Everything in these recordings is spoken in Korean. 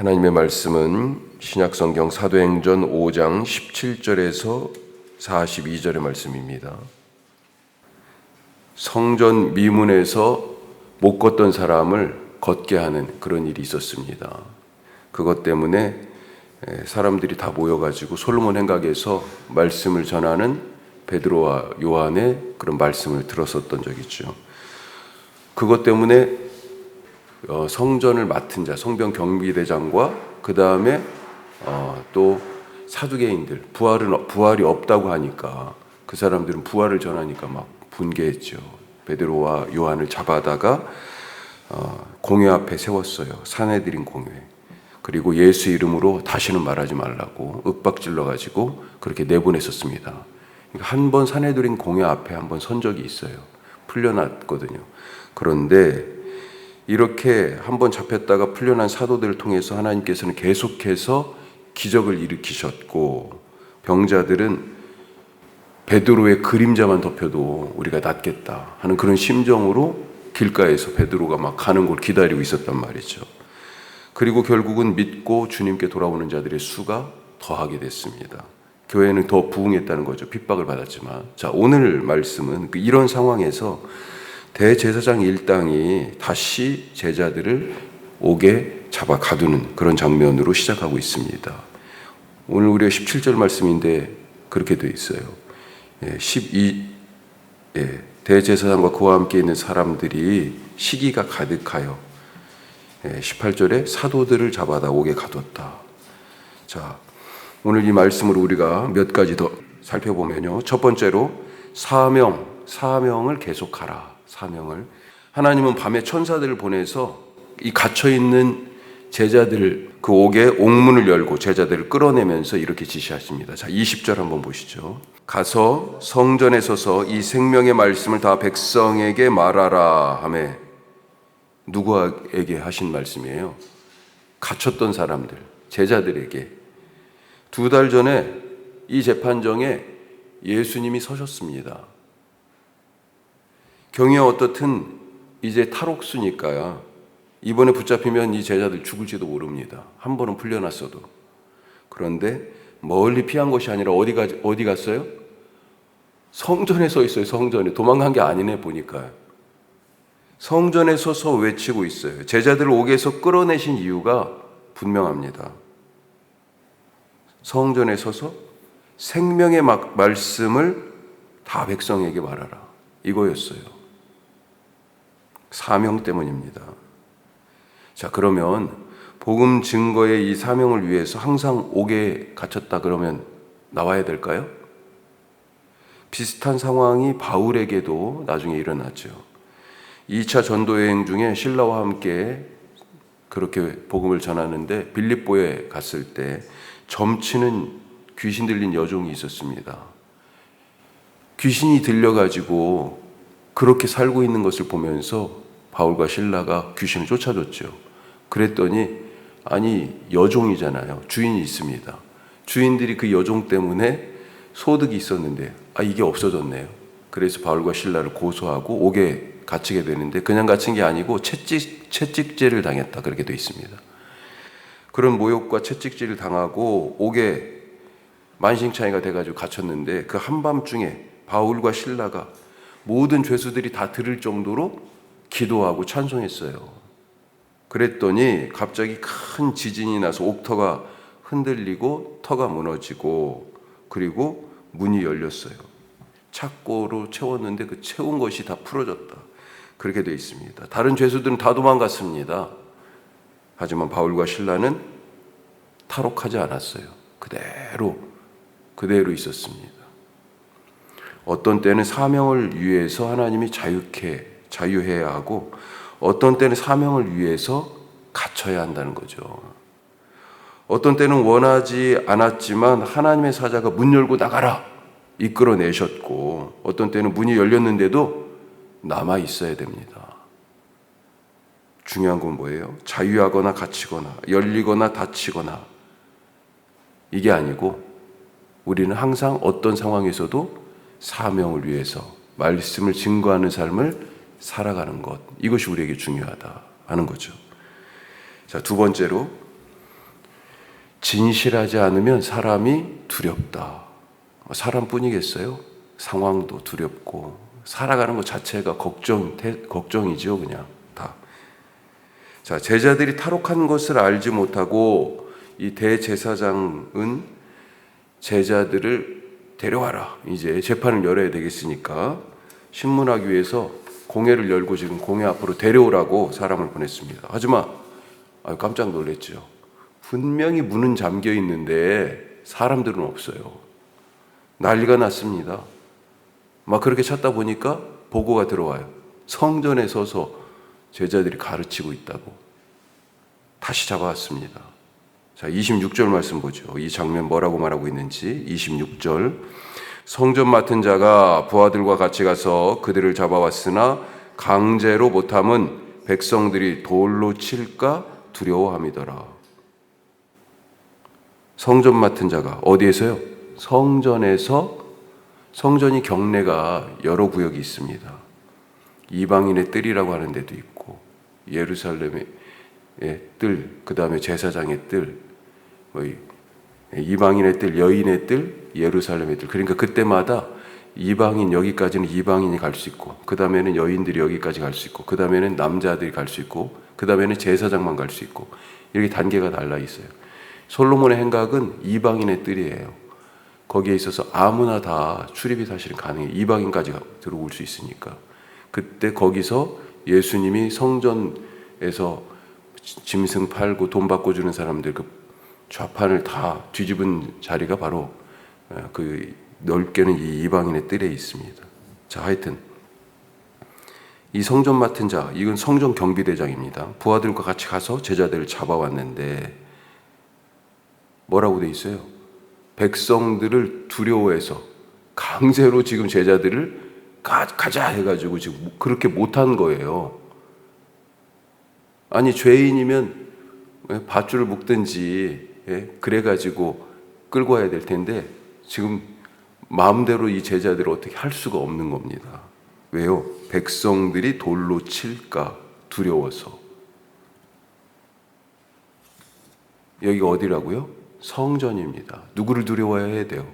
하나님의 말씀은 신약성경 사도행전 5장 17절에서 42절의 말씀입니다. 성전 미문에서 못 걷던 사람을 걷게 하는 그런 일이 있었습니다. 그것 때문에 사람들이 다 모여가지고 솔로몬 행각에서 말씀을 전하는 베드로와 요한의 그런 말씀을 들었었던 적이 있죠. 그것 때문에 성전을 맡은 자, 성병 경비대장과 그 다음에 또 사두개인들, 부활이 없다고 하니까 그 사람들은 부활을 전하니까 막 분개했죠. 베드로와 요한을 잡아다가 공회 앞에 세웠어요. 사내들인 공회. 그리고 예수 이름으로 다시는 말하지 말라고 윽박질러가지고 그렇게 내보냈었습니다. 한 번 사내들인 공회 앞에 한 번 선 적이 있어요. 풀려났거든요. 그런데 이렇게 한번 잡혔다가 풀려난 사도들을 통해서 하나님께서는 계속해서 기적을 일으키셨고, 병자들은 베드로의 그림자만 덮여도 우리가 낫겠다 하는 그런 심정으로 길가에서 베드로가 막 가는 걸 기다리고 있었단 말이죠. 그리고 결국은 믿고 주님께 돌아오는 자들의 수가 더하게 됐습니다. 교회는 더 부흥했다는 거죠. 핍박을 받았지만. 자, 오늘 말씀은 이런 상황에서 대제사장 일당이 다시 제자들을 옥에 잡아 가두는 그런 장면으로 시작하고 있습니다. 오늘 우리가 17절 말씀인데 그렇게 되어 있어요. 12 대제사장과 그와 함께 있는 사람들이 시기가 가득하여 18절에 사도들을 잡아다 옥에 가뒀다. 자, 오늘 이 말씀으로 우리가 몇 가지 더 살펴보면요. 첫 번째로 사명을 계속하라. 사명을. 하나님은 밤에 천사들을 보내서 이 갇혀있는 제자들을 그 옥에 옥문을 열고 제자들을 끌어내면서 이렇게 지시하십니다. 자, 20절 한번 보시죠. 가서 성전에 서서 이 생명의 말씀을 다 백성에게 말하라 하매, 누구에게 하신 말씀이에요? 갇혔던 사람들, 제자들에게. 2달 전에 이 재판정에 예수님이 서셨습니다. 경위가 어떻든 이제 탈옥수니까 이번에 붙잡히면 이 제자들 죽을지도 모릅니다. 한 번은 풀려났어도. 그런데 멀리 피한 것이 아니라 어디 갔어요? 성전에 서 있어요. 성전에. 도망간 게 아니네 보니까요. 성전에 서서 외치고 있어요. 제자들을 옥에서 끌어내신 이유가 분명합니다. 성전에 서서 생명의 말씀을 다 백성에게 말하라. 이거였어요. 사명 때문입니다. 자, 그러면 복음 증거의 이 사명을 위해서 항상 옥에 갇혔다 그러면 나와야 될까요? 비슷한 상황이 바울에게도 나중에 일어났죠. 2차 전도 여행 중에 신라와 함께 그렇게 복음을 전하는데 빌립보에 갔을 때 점치는 귀신 들린 여종이 있었습니다. 귀신이 들려가지고 그렇게 살고 있는 것을 보면서 바울과 실라가 귀신을 쫓아줬죠. 그랬더니 아니 여종이잖아요. 주인이 있습니다. 주인들이 그 여종 때문에 소득이 있었는데 이게 없어졌네요. 그래서 바울과 실라를 고소하고 옥에 갇히게 되는데 그냥 갇힌 게 아니고 채찍질을 당했다 그렇게 되어 있습니다. 그런 모욕과 채찍질을 당하고 옥에 만신창이가 돼가지고 갇혔는데 그 한밤중에 바울과 실라가 모든 죄수들이 다 들을 정도로 기도하고 찬송했어요. 그랬더니 갑자기 큰 지진이 나서 옥터가 흔들리고 터가 무너지고 그리고 문이 열렸어요. 착고로 채웠는데 그 채운 것이 다 풀어졌다. 그렇게 되어 있습니다. 다른 죄수들은 다 도망갔습니다. 하지만 바울과 실라는 탈옥하지 않았어요. 그대로 있었습니다. 어떤 때는 사명을 위해서 하나님이 자유해야 하고 어떤 때는 사명을 위해서 갇혀야 한다는 거죠. 어떤 때는 원하지 않았지만 하나님의 사자가 문 열고 나가라 이끌어내셨고 어떤 때는 문이 열렸는데도 남아 있어야 됩니다. 중요한 건 뭐예요? 자유하거나 갇히거나 열리거나 닫히거나 이게 아니고 우리는 항상 어떤 상황에서도 사명을 위해서 말씀을 증거하는 삶을 살아가는 것, 이것이 우리에게 중요하다 하는 거죠. 자, 두 번째로 진실하지 않으면 사람이 두렵다. 사람뿐이겠어요? 상황도 두렵고 살아가는 것 자체가 걱정이죠, 그냥 다. 자, 제자들이 탈옥한 것을 알지 못하고 이 대제사장은 제자들을 데려와라. 이제 재판을 열어야 되겠으니까 신문하기 위해서 공회를 열고 지금 공회 앞으로 데려오라고 사람을 보냈습니다. 하지만 깜짝 놀랐죠. 분명히 문은 잠겨 있는데 사람들은 없어요. 난리가 났습니다. 막 그렇게 찾다 보니까 보고가 들어와요. 성전에 서서 제자들이 가르치고 있다고. 다시 잡아왔습니다. 자, 26절 말씀 보죠. 이 장면 뭐라고 말하고 있는지. 26절. 성전 맡은 자가 부하들과 같이 가서 그들을 잡아왔으나 강제로 못함은 백성들이 돌로 칠까 두려워함이더라. 성전 맡은 자가 어디에서요? 성전에서. 성전이 경내가 여러 구역이 있습니다. 이방인의 뜰이라고 하는 데도 있고 예루살렘의 뜰, 그 다음에 제사장의 뜰, 이방인의 뜰, 여인의 뜰, 예루살렘의 뜰. 그러니까 그때마다 이방인 여기까지는 이방인이 갈 수 있고, 그 다음에는 여인들이 여기까지 갈 수 있고, 그 다음에는 남자들이 갈 수 있고, 그 다음에는 제사장만 갈 수 있고, 이렇게 단계가 달라 있어요. 솔로몬의 행각은 이방인의 뜰이에요. 거기에 있어서 아무나 다 출입이 사실은 가능해요. 이방인까지 들어올 수 있으니까. 그때 거기서 예수님이 성전에서 짐승 팔고 돈 받고 주는 사람들 그 좌판을 다 뒤집은 자리가 바로 그 넓게는 이 이방인의 뜰에 있습니다. 자, 하여튼 이 성전 맡은 자, 이건 성전 경비대장입니다. 부하들과 같이 가서 제자들을 잡아왔는데 뭐라고 돼 있어요? 백성들을 두려워해서 강제로 지금 제자들을 가자 해가지고 지금 그렇게 못한 거예요. 아니, 죄인이면 밧줄을 묶든지 그래가지고 끌고 와야 될 텐데 지금 마음대로 이 제자들을 어떻게 할 수가 없는 겁니다. 왜요? 백성들이 돌로 칠까 두려워서. 여기가 어디라고요? 성전입니다. 누구를 두려워해야 돼요?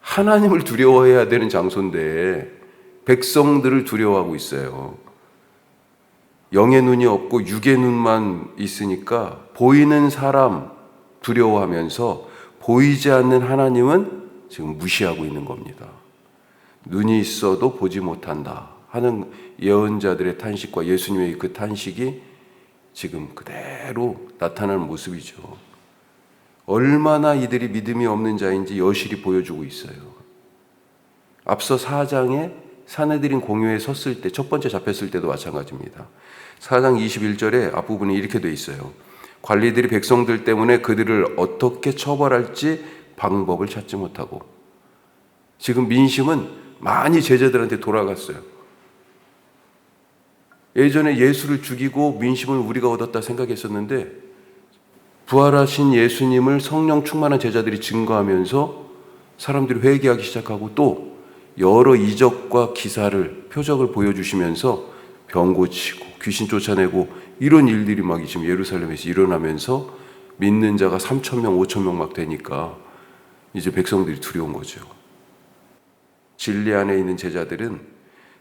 하나님을 두려워해야 되는 장소인데 백성들을 두려워하고 있어요. 영의 눈이 없고 육의 눈만 있으니까 보이는 사람 두려워하면서 보이지 않는 하나님은 지금 무시하고 있는 겁니다. 눈이 있어도 보지 못한다 하는 예언자들의 탄식과 예수님의 그 탄식이 지금 그대로 나타나는 모습이죠. 얼마나 이들이 믿음이 없는 자인지 여실히 보여주고 있어요. 앞서 4장에 사내들인 공회에 섰을 때, 첫 번째 잡혔을 때도 마찬가지입니다. 4장 21절에 앞부분에 이렇게 돼 있어요. 관리들이 백성들 때문에 그들을 어떻게 처벌할지 방법을 찾지 못하고. 지금 민심은 많이 제자들한테 돌아갔어요. 예전에 예수를 죽이고 민심을 우리가 얻었다 생각했었는데 부활하신 예수님을 성령 충만한 제자들이 증거하면서 사람들이 회개하기 시작하고 또 여러 이적과 기사를, 표적을 보여주시면서 병 고치고 귀신 쫓아내고 이런 일들이 막 지금 예루살렘에서 일어나면서 믿는 자가 3,000명, 5,000명 막 되니까 이제 백성들이 두려운 거죠. 진리 안에 있는 제자들은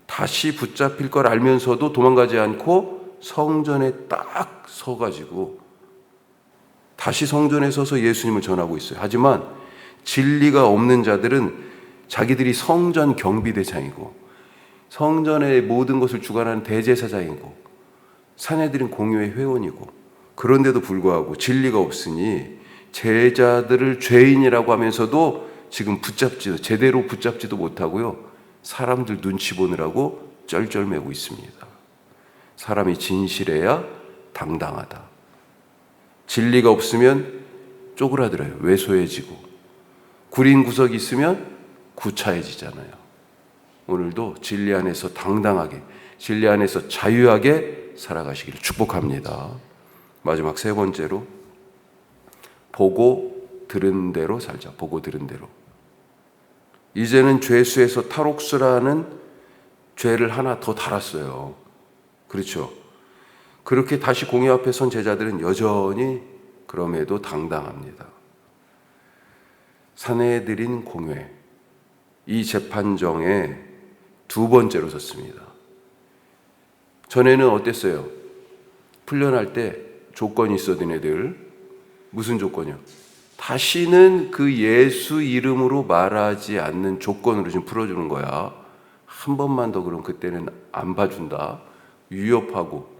다시 붙잡힐 걸 알면서도 도망가지 않고 성전에 딱 서가지고 다시 성전에 서서 예수님을 전하고 있어요. 하지만 진리가 없는 자들은 자기들이 성전 경비대장이고 성전의 모든 것을 주관하는 대제사장이고 사내들은 공회의 회원이고 그런데도 불구하고 진리가 없으니 제자들을 죄인이라고 하면서도 지금 제대로 붙잡지도 못하고요. 사람들 눈치 보느라고 쩔쩔매고 있습니다. 사람이 진실해야 당당하다. 진리가 없으면 쪼그라들어요. 왜소해지고. 구린 구석이 있으면 구차해지잖아요. 오늘도 진리 안에서 당당하게, 진리 안에서 자유하게 살아가시기를 축복합니다. 마지막 세 번째로 보고 들은 대로 살자. 보고 들은 대로. 이제는 죄수에서 탈옥수라는 죄를 하나 더 달았어요. 그렇죠? 그렇게 다시 공회 앞에 선 제자들은 여전히 그럼에도 당당합니다. 사내들인 공회, 이 재판정에 두 번째로 섰습니다. 전에는 어땠어요? 풀려날 때 조건이 있었던 애들, 무슨 조건이요? 다시는 그 예수 이름으로 말하지 않는 조건으로 지금 풀어주는 거야. 한 번만 더 그럼 그때는 안 봐준다. 위협하고,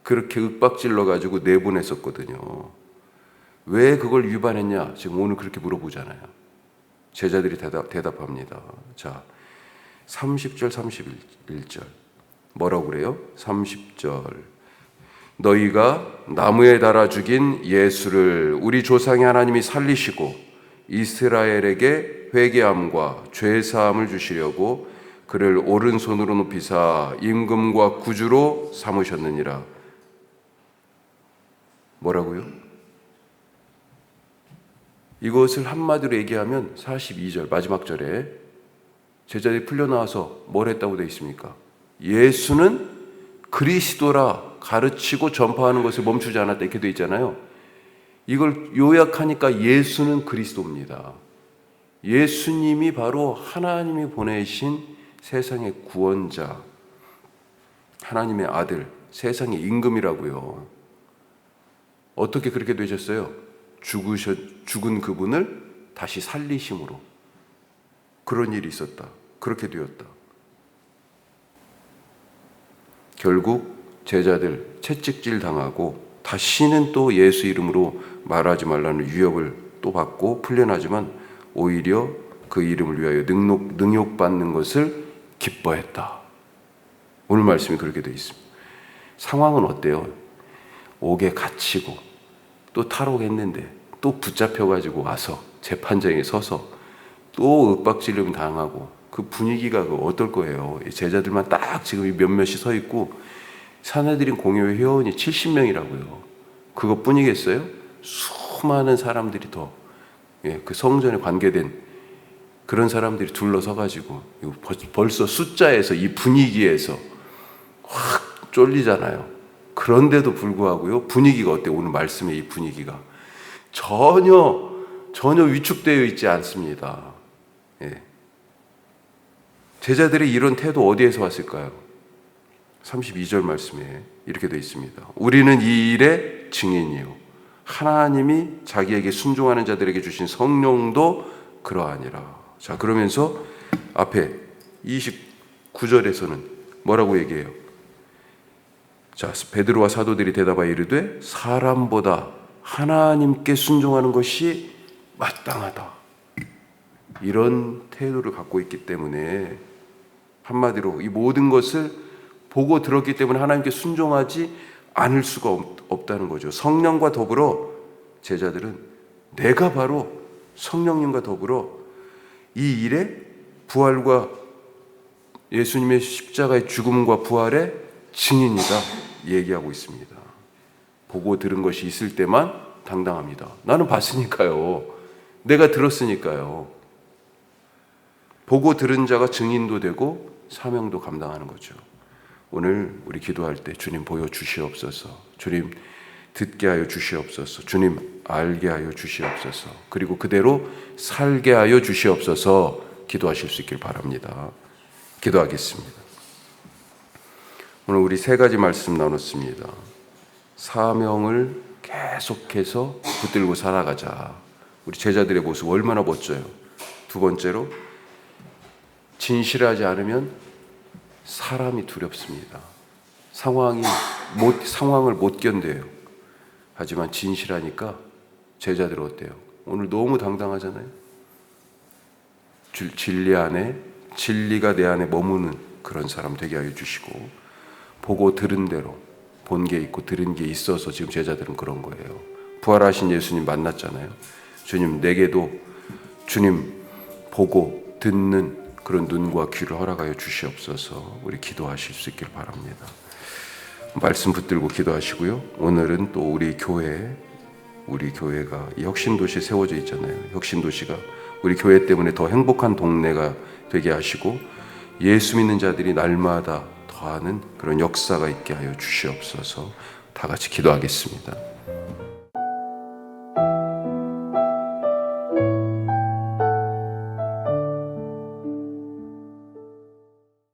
그렇게 윽박질러 가지고 내보냈었거든요. 왜 그걸 위반했냐? 지금 오늘 그렇게 물어보잖아요. 제자들이 대답합니다. 자, 30절, 31절. 뭐라고 그래요? 30절. 너희가 나무에 달아 죽인 예수를 우리 조상의 하나님이 살리시고 이스라엘에게 회개함과 죄사함을 주시려고 그를 오른손으로 높이사 임금과 구주로 삼으셨느니라. 뭐라고요? 이것을 한마디로 얘기하면 42절 마지막 절에 제자들이 풀려나와서 뭘 했다고 되어 있습니까? 예수는 그리스도라 가르치고 전파하는 것을 멈추지 않았다 이렇게 되어 있잖아요. 이걸 요약하니까 예수는 그리스도입니다. 예수님이 바로 하나님이 보내신 세상의 구원자, 하나님의 아들, 세상의 임금이라고요. 어떻게 그렇게 되셨어요? 죽은 그분을 다시 살리심으로 그런 일이 있었다. 그렇게 되었다. 결국 제자들 채찍질 당하고 다시는 또 예수 이름으로 말하지 말라는 위협을 또 받고 풀려나지만 오히려 그 이름을 위하여 능욕받는 것을 기뻐했다. 오늘 말씀이 그렇게 되어 있습니다. 상황은 어때요? 옥에 갇히고 또 탈옥했는데 또 붙잡혀가지고 와서 재판장에 서서 또 윽박지름 당하고 그 분위기가 어떨 거예요? 제자들만 딱 지금 몇몇이 서 있고 사내들인 공회의 회원이 70명이라고요. 그것뿐이겠어요? 수많은 사람들이 더 그 성전에 관계된 그런 사람들이 둘러서가지고 벌써 숫자에서 이 분위기에서 확 쫄리잖아요. 그런데도 불구하고요. 분위기가 어때요? 오늘 말씀의 이 분위기가 전혀 위축되어 있지 않습니다. 제자들의 이런 태도 어디에서 왔을까요? 32절 말씀에 이렇게 되어 있습니다. 우리는 이 일의 증인이요 하나님이 자기에게 순종하는 자들에게 주신 성령도 그러하니라. 자, 그러면서 앞에 29절에서는 뭐라고 얘기해요? 자, 베드로와 사도들이 대답하여 이르되 사람보다 하나님께 순종하는 것이 마땅하다. 이런 태도를 갖고 있기 때문에 한마디로 이 모든 것을 보고 들었기 때문에 하나님께 순종하지 않을 수가 없다는 거죠. 성령과 더불어 제자들은 내가 바로 성령님과 더불어 이 일에 부활과 예수님의 십자가의 죽음과 부활의 증인이다 얘기하고 있습니다. 보고 들은 것이 있을 때만 당당합니다. 나는 봤으니까요. 내가 들었으니까요. 보고 들은 자가 증인도 되고 사명도 감당하는 거죠. 오늘 우리 기도할 때 주님 보여주시옵소서. 주님 듣게 하여 주시옵소서. 주님 알게 하여 주시옵소서. 그리고 그대로 살게 하여 주시옵소서. 기도하실 수 있길 바랍니다. 기도하겠습니다. 오늘 우리 세 가지 말씀 나눴습니다. 사명을 계속해서 붙들고 살아가자. 우리 제자들의 모습 얼마나 멋져요. 두 번째로 진실하지 않으면 사람이 두렵습니다. 상황을 못 견뎌요. 하지만 진실하니까 제자들 어때요? 오늘 너무 당당하잖아요. 진리 안에, 진리가 내 안에 머무는 그런 사람 되게 하여 주시고 보고 들은 대로 본 게 있고 들은 게 있어서 지금 제자들은 그런 거예요. 부활하신 예수님 만났잖아요. 주님 내게도 주님 보고 듣는 그런 눈과 귀를 허락하여 주시옵소서. 우리 기도하실 수 있길 바랍니다. 말씀 붙들고 기도하시고요. 오늘은 또 우리 교회가 이 혁신도시 세워져 있잖아요. 혁신도시가 우리 교회 때문에 더 행복한 동네가 되게 하시고 예수 믿는 자들이 날마다 더하는 그런 역사가 있게 하여 주시옵소서. 다 같이 기도하겠습니다.